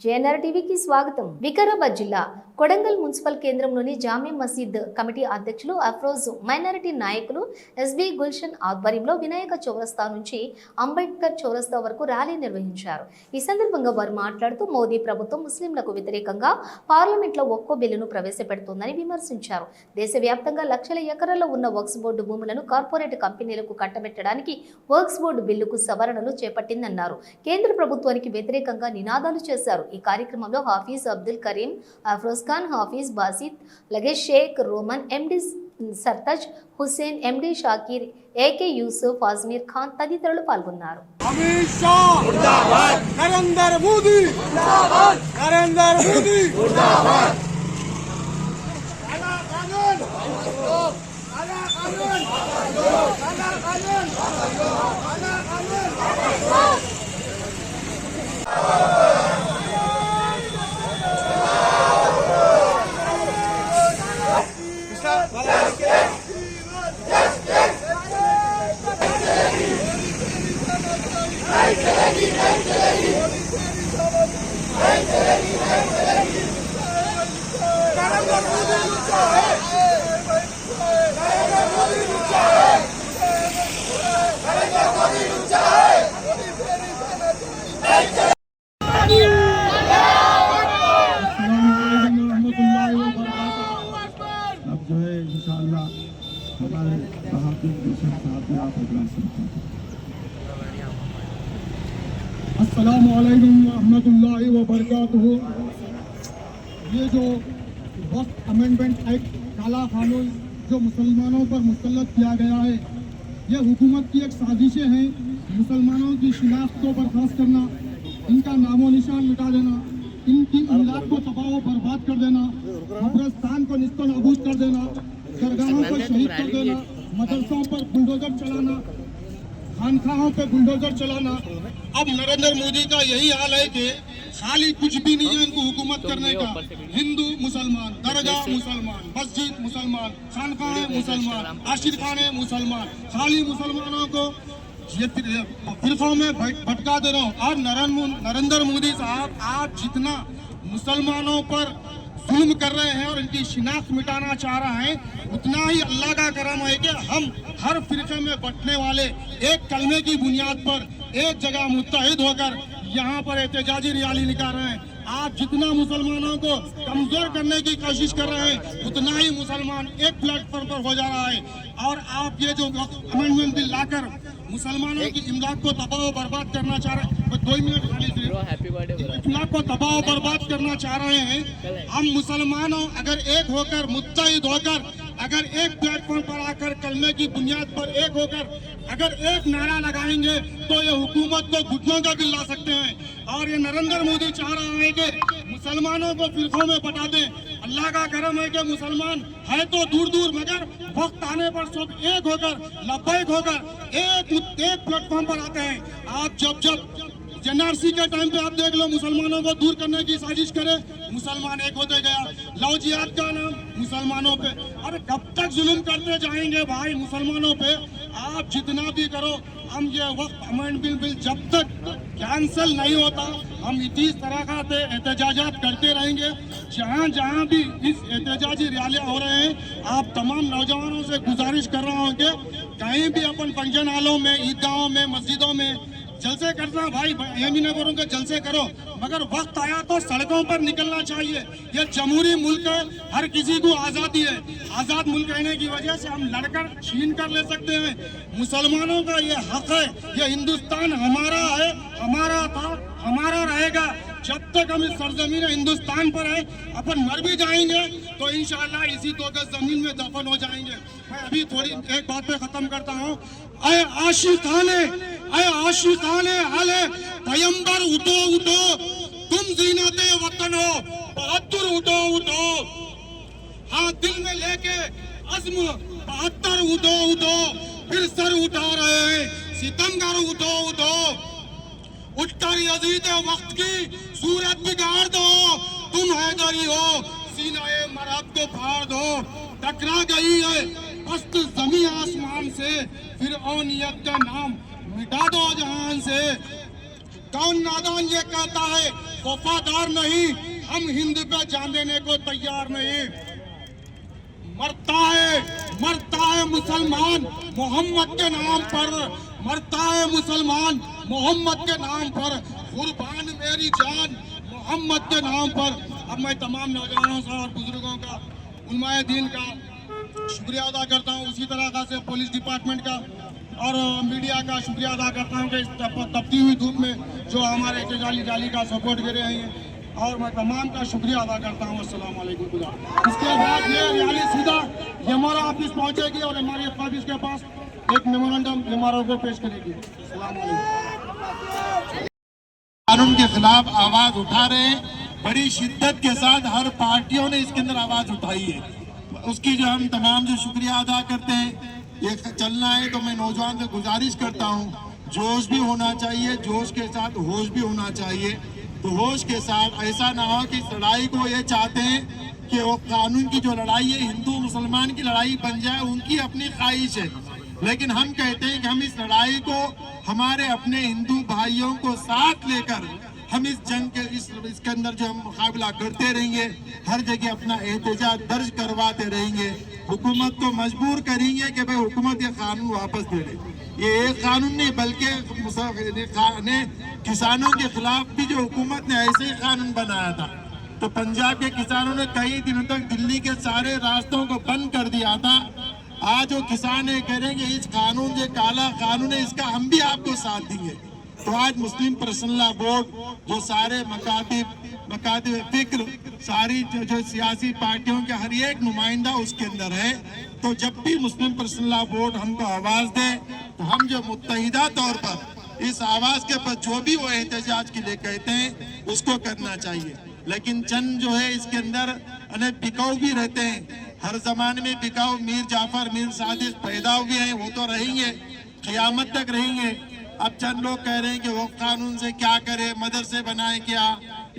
JNR టీవీకి స్వాగతం. వికారాబాద్ జిల్లా కొడంగల్ మున్సిపల్ కేంద్రంలోని జామీ మసీద్ కమిటీ అధ్యక్షులు అఫ్రోజ్ మైనారిటీ నాయకులు ఎస్బీ గుల్షన్ ఆధ్వర్యంలో వినాయక చౌరస్తా నుంచి అంబేద్కర్ చౌరస్తా వరకు ర్యాలీ నిర్వహించారు. ఈ సందర్భంగా వారు మాట్లాడుతూ మోదీ ప్రభుత్వం ముస్లింలకు వ్యతిరేకంగా పార్లమెంట్లో ఒక్కో బిల్లును ప్రవేశపెడుతోందని విమర్శించారు. దేశవ్యాప్తంగా లక్షల ఎకరాల్లో ఉన్న వక్స్ బోర్డు భూములను కార్పొరేట్ కంపెనీలకు కట్టబెట్టడానికి వక్స్ బోర్డు బిల్లుకు సవరణలు చేపట్టిందన్నారు. కేంద్ర ప్రభుత్వానికి వ్యతిరేకంగా నినాదాలు చేశారు. ఈ కార్యక్రమంలో హాఫీజ్ అబ్దుల్ కరీం, అఫ్రోజ్ ఖాన్, హాఫీజ్ బాసిత్, లగే షేక్ రోమన్, ఎండి సర్తాజ్ హుసేన్, ఎండి షాకీర్, ఏకే యూసుఫ్, అజ్మీర్ ఖాన్ తదితరులు పాల్గొన్నారు. अस्सलामु अलैकुम रहमतुल्लाहि व बरकातुहू। ये जो वक्फ अमेंडमेंट एक्ट काला कानून जो मुसलमानों पर मुसल्लत किया गया है, ये हुकूमत की एक साजिशें हैं। मुसलमानों की शिनाख्त को बर्खास्त करना, इनका नामो निशान मिटा देना, इनकी इमलाक को तबाह व बर्बाद कर देना, कब्रिस्तान को निस्तो नाबूद कर देना, दरगाहों को शहीद कर देना, मदरसों पर बुलडोजर चलाना, खानखाहों पे बुलडोजर चलाना। अब नरेंद्र मोदी का यही हाल है कि खाली कुछ भी नहीं है इनको हुकूमत करने का। हिंदू मुसलमान, दरगाह मुसलमान, मस्जिद मुसलमान, खानखाहें मुसलमान, आशिर खाने मुसलमान, खाली मुसलमानों को ये फिरकों में भटका दे रहा हूँ। और नरेंद्र मोदी साहब आप जितना मुसलमानों पर जुल्म कर रहे हैं और इनकी शिनाख्त मिटाना चाह रहे हैं, उतना ही अल्लाह का करम है कि हम हर फिरके में बंटने वाले एक कलमे की बुनियाद पर एक जगह मुत्तहिद होकर यहाँ पर एहतजाजी रैली निकाल रहे हैं। आप जितना मुसलमानों को कमजोर करने की कोशिश कर रहे हैं, उतना ही मुसलमान एक प्लेटफॉर्म पर हो जा रहा है। और आप ये जो अमेंडमेंट बिल लाकर मुसलमानों की इमदाद को तबाह बर्बाद करना चाह रहे हैं, 2 मिनट खाली इमदाद को तबाह बर्बाद करना चाह रहे हैं। हम मुसलमानों अगर एक होकर मुत्तहिद होकर अगर एक प्लेटफॉर्म पर आकर कलमे की बुनियाद पर एक होकर अगर एक नारा लगाएंगे तो ये हुकूमत को घुटनों का बिल ला सकते हैं। और ये नरेंद्र मोदी चाह रहा है कि मुसलमानों को फिरकों में बटा दें। अल्लाह का करम है कि मुसलमान है तो दूर दूर, मगर वक्त आने पर सब एक होकर लब्बैक होकर एक प्लेटफॉर्म पर आते हैं। आप जब एनआरसी के टाइम पे आप देख लो, मुसलमानों को दूर करने की साजिश करे, मुसलमान एक होते गया। लव जिहाद का नाम मुसलमानों पे। अरे कब तक जुल्म करते जाएंगे भाई मुसलमानों पे? आप जितना भी करो, हम ये वक्त अमेंडमेंट बिल जब तक कैंसिल नहीं होता, हम इस तरह का एहतजाजात करते रहेंगे। जहाँ जहाँ भी इस एहतजाजी रैलियाँ हो रहे हैं, आप तमाम नौजवानों से गुजारिश कर रहा हूँ कि कहीं भी अपन फंक्शन हॉलों में, ईदगाहों में, मस्जिदों में जलसे करना भाई, ये भी नहीं करूँगा जलसे करो, मगर वक्त आया तो सड़कों पर निकलना चाहिए। ये जमहूरी मुल्क है, हर किसी को आज़ादी है। आज़ाद मुल्क रहने की वजह से हम लड़कर छीन कर ले सकते हैं। मुसलमानों का ये हक है, ये हिंदुस्तान हमारा है, हमारा था, हमारा रहेगा। जब तक हम इस सरजमीन हिंदुस्तान पर है, अपन मर भी जाएंगे तो इंशाअल्लाह इसी तो जमीन में दफन हो जाएंगे। मैं अभी थोड़ी एक बात पे खत्म करता हूँ। अय आशिकाने आले पैगंबर, उठो उठो, तुम जीनते वतन हो, बहादुर उठो उठो। हाँ, दिल में लेके अज़्म 72 उठो उठो, फिर सर उठा रहे हैं सितमगर, उठो उठो। उठकर यजीद वक्त की सूरत बिगाड़ दो, तुम हैदरी हो, सीनाए मरहब को फाड़ दो। टकरा गई है पस्त जमी आसमान से, फिर औनियत का नाम मिटा दो जहान से। कौन नादान ये कहता है वफादार नहीं, हम हिंद पे जान देने को तैयार नहीं। मरता है मुसलमान मोहम्मद के नाम पर, मरता है मुसलमान मोहम्मद के नाम पर, कुर्बान मेरी जान मोहम्मद के नाम पर। अब मैं तमाम नौजवानों से और बुजुर्गों का, उलमाए दीन का शुक्रिया अदा करता हूँ, उसी तरह से पुलिस डिपार्टमेंट का और मीडिया का शुक्रिया अदा करता हूँ कि इस तपती हुई धूप में जो हमारे जाली का सपोर्ट दे रहे हैं, और मैं तमाम का शुक्रिया अदा करता हूँ। अस्सलाम वालेकुम। इसके बाद ये रैली सीधा हमारा ऑफिस पहुँचेगी और हमारे ऑफिस के पास एक मेमोरेंडम हमारा को पेश करेगी। अस्सलाम वालेकुम। कानून के खिलाफ आवाज उठा रहे हैं, बड़ी शिद्दत के साथ हर पार्टियों ने इसके अंदर आवाज उठाई है, उसकी जो हम तमाम जो शुक्रिया अदा करते हैं। ये चलना है तो मैं नौजवान से गुजारिश करता हूँ, जोश भी होना चाहिए, जोश के साथ होश भी होना चाहिए। तो होश के साथ ऐसा ना हो कि इस लड़ाई को ये चाहते हैं कि वो कानून की जो लड़ाई है हिंदू मुसलमान की लड़ाई बन जाए, उनकी अपनी ख्वाहिश है। लेकिन हम कहते हैं कि हम इस लड़ाई को हमारे अपने हिंदू भाइयों को साथ लेकर हम इस जंग के इसके अंदर जो हम मुकाबला करते रहेंगे, हर जगह अपना एहतजाज दर्ज करवाते रहेंगे, हुकूमत को मजबूर करेंगे कि भाई हुकूमत ये कानून वापस दे दे। ये एक कानून नहीं बल्कि किसानों के खिलाफ भी जो हुकूमत ने ऐसे ही कानून बनाया था। तो पंजाब के किसानों ने कई दिनों तक दिल्ली के सारे रास्तों को बंद कर दिया था। आज वो किसान ये करेंगे इस कानून जो काला कानून है इसका हम भी आपको साथ देंगे। तो आज मुस्लिम पर्सनल लॉ बोर्ड जो सारे मकातिब फिक्र सारी जो सियासी पार्टियों के हर एक नुमाइंदा उसके अंदर है। तो जब भी मुस्लिम पर्सनल लॉ बोर्ड हमको आवाज दे तो हम जो मुत्तहिदा तौर पर इस आवाज के पर जो भी वो एहतजाज के लिए कहते हैं उसको करना चाहिए। लेकिन चंद जो है इसके अंदर अनेक बिकाऊ भी रहते हैं, हर जमाने में बिकाऊ मीर जाफर मीर सादिक पैदा हुए हैं, वो तो रहेंगे, क़यामत तक रहेंगे। अब चंद लोग कह रहे हैं कि वो कानून से क्या करे, मदरसे बनाए क्या,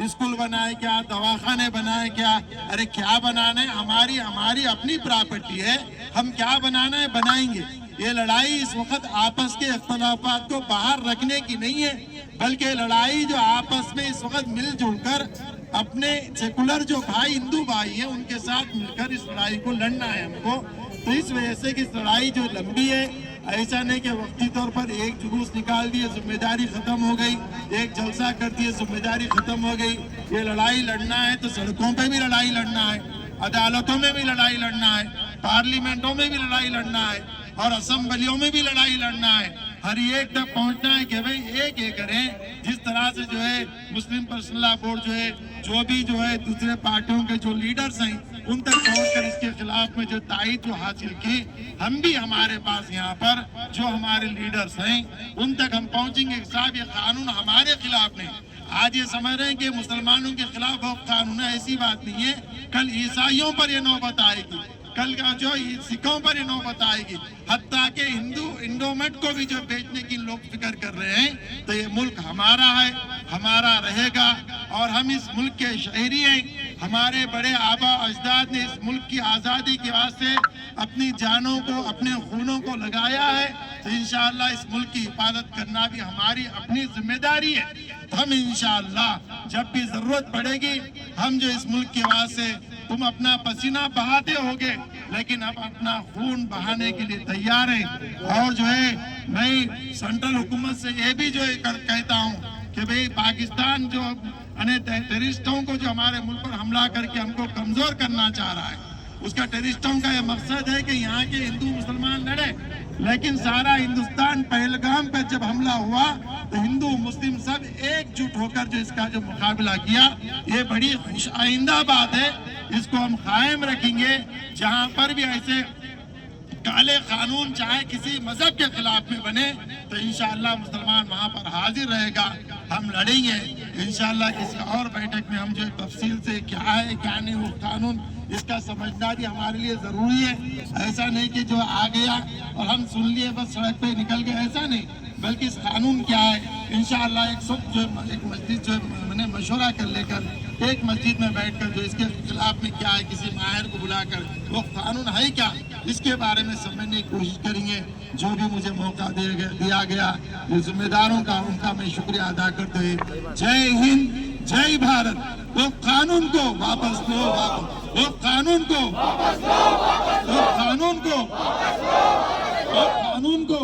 स्कूल बनाए क्या, दवाखाने बनाए क्या। अरे क्या बनाना है, हमारी अपनी प्रॉपर्टी है, हम क्या बनाना है बनाएंगे। ये लड़ाई इस वक्त आपस के इख्तलाफात को बाहर रखने की नहीं है, बल्कि लड़ाई जो आपस में इस वक्त मिलजुल कर अपने सेकुलर जो भाई हिंदू भाई हैं उनके साथ मिलकर इस लड़ाई को लड़ना है हमको। तो इस वजह से कि इस लड़ाई जो लंबी है, ऐसा नहीं कि वक्ती तौर पर एक जुलूस निकाल दिए जिम्मेदारी खत्म हो गई, एक जलसा कर दिए जिम्मेदारी खत्म हो गई। ये लड़ाई लड़ना है तो सड़कों पे भी लड़ाई लड़ना है, अदालतों में भी लड़ाई लड़ना है, पार्लियामेंटों में भी लड़ाई लड़ना है और असेंबलियों में भी लड़ाई लड़ना है। हर एक तक पहुंचना है कि भाई एक करें। जिस तरह से जो है मुस्लिम पर्सनल लॉ बोर्ड जो है दूसरे पार्टियों के जो लीडर्स हैं उन तक पहुंचकर इसके खिलाफ में जो तायद जो हासिल की, हम भी हमारे पास यहाँ पर जो हमारे लीडर्स हैं उन तक हम पहुंचेंगे। साहब ये कानून हमारे खिलाफ नहीं, आज ये समझ रहे हैं कि मुसलमानों के खिलाफ वो कानून है, ऐसी बात नहीं है। कल ईसाइयों पर ये नौबत आएगी, कल का जो सिखों पर ये नौबत आएगी, हत्ता के इंडोमेट को भी जो बेचने की लोग फिक्र कर रहे हैं। तो ये मुल्क हमारा है, हमारा रहेगा और हम इस मुल्क के शहरी हैं। हमारे बड़े आबा अजदाद ने इस मुल्क की आज़ादी के वास्ते अपनी जानों को अपने खूनों को लगाया है। तो इंशाअल्लाह इस मुल्क की हिफाजत करना भी हमारी अपनी जिम्मेदारी है। तो हम इंशाअल्लाह जब भी जरूरत पड़ेगी हम जो इस मुल्क के वास्ते, तुम अपना पसीना बहाते होगे लेकिन अब अपना खून बहाने के लिए तैयार हैं। और जो है मैं सेंट्रल हुकूमत से ये भी जो कहता हूँ कि भाई पाकिस्तान जो टेररिस्टों को जो हमारे मुल्क पर हमला करके हमको कमजोर करना चाह रहा है, उसका टेररिस्टों का यह मकसद है कि यहाँ के हिंदू मुसलमान लड़े। लेकिन सारा हिंदुस्तान पहलगाम पर जब हमला हुआ तो हिंदू मुस्लिम सब एकजुट होकर जो इसका जो मुकाबला किया, ये बड़ी खुश आइंदा बात है। इसको हम कायम रखेंगे। जहाँ पर भी ऐसे काले कानून चाहे किसी मजहब के खिलाफ में बने तो इंशाअल्लाह मुसलमान वहाँ पर हाजिर रहेगा, हम लड़ेंगे इंशाअल्लाह। किसी और बैठक में हम जो तफसील से क्या है क्या नहीं वो कानून इसका समझना भी हमारे लिए जरूरी है। ऐसा नहीं कि जो आ गया और हम सुन लिए बस सड़क पे निकल गए, ऐसा नहीं, बल्कि इस कानून क्या है इंशाअल्लाह एक मस्जिद जो मैंने मशवरा कर लेकर एक मस्जिद में बैठकर जो इसके खिलाफ में क्या है किसी माहिर को बुलाकर वो कानून है क्या इसके बारे में समझने की कोशिश करेंगे। जो भी मुझे मौका दिया गया वो जिम्मेदारों का उनका मैं शुक्रिया अदा करते हुए जय हिंद जय भारत। वो कानून को वापस लो, वो कानून को वापस लो, वो कानून को, वो कानून को